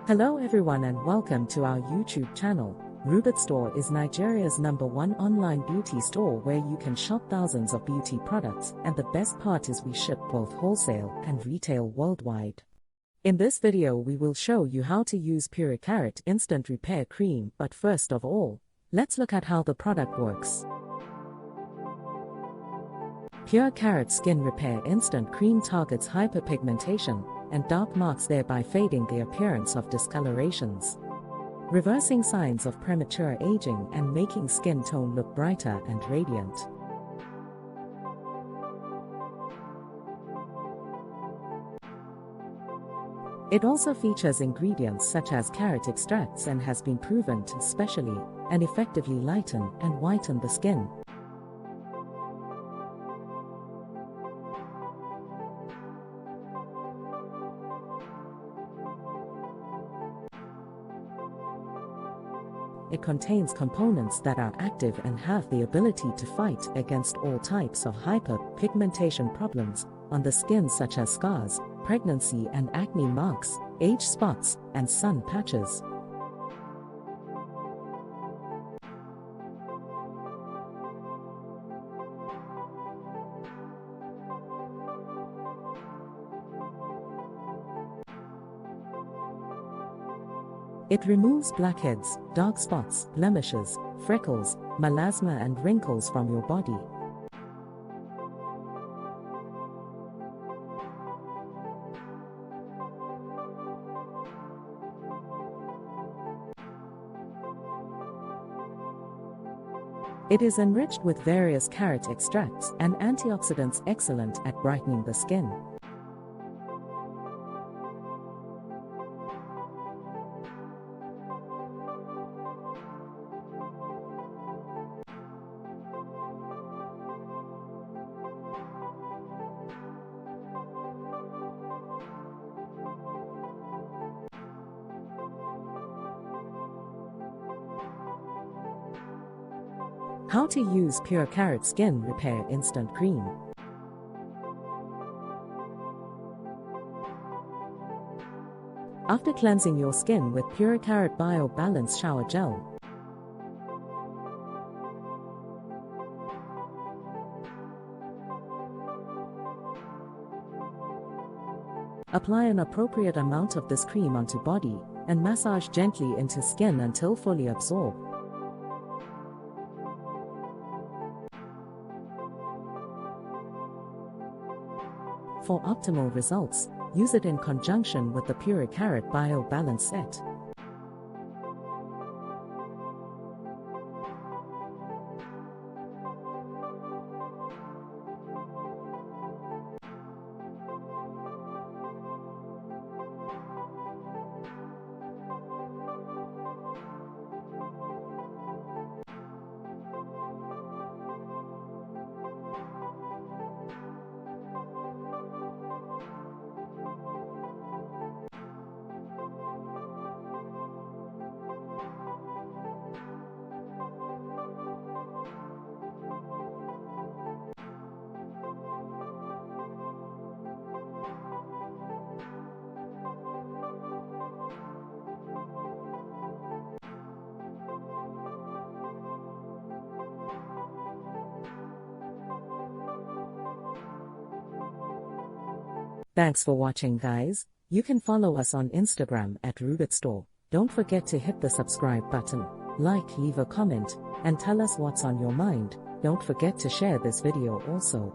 Hello everyone and welcome to our YouTube channel. Rubitstore is Nigeria's #1 online beauty store where you can shop thousands of beauty products, and the best part is we ship both wholesale and retail worldwide. In this video we will show you how to use Purecarrot Instant Repair Cream, but first of all, let's look at how the product works. Purecarrot Skin Repair Instant Cream targets hyperpigmentation and dark marks, thereby fading the appearance of discolorations, reversing signs of premature aging and making skin tone look brighter and radiant. It also features ingredients such as carrot extracts and has been proven to specially and effectively lighten and whiten the skin. It contains components that are active and have the ability to fight against all types of hyperpigmentation problems on the skin, such as scars, pregnancy and acne marks, age spots, and sun patches. It removes blackheads, dark spots, blemishes, freckles, melasma and wrinkles from your body. It is enriched with various carrot extracts and antioxidants, excellent at brightening the skin. How to use Purecarrot Skin Repair Instant Cream. After cleansing your skin with Purecarrot Bio Balance Shower Gel, apply an appropriate amount of this cream onto body and massage gently into skin until fully absorbed. For optimal results, use it in conjunction with the Purecarrot Bio Balance Set. Thanks for watching, guys. You can follow us on Instagram at Rubitstore. Don't forget to hit the subscribe button, like, leave a comment, and tell us what's on your mind. Don't forget to share this video also.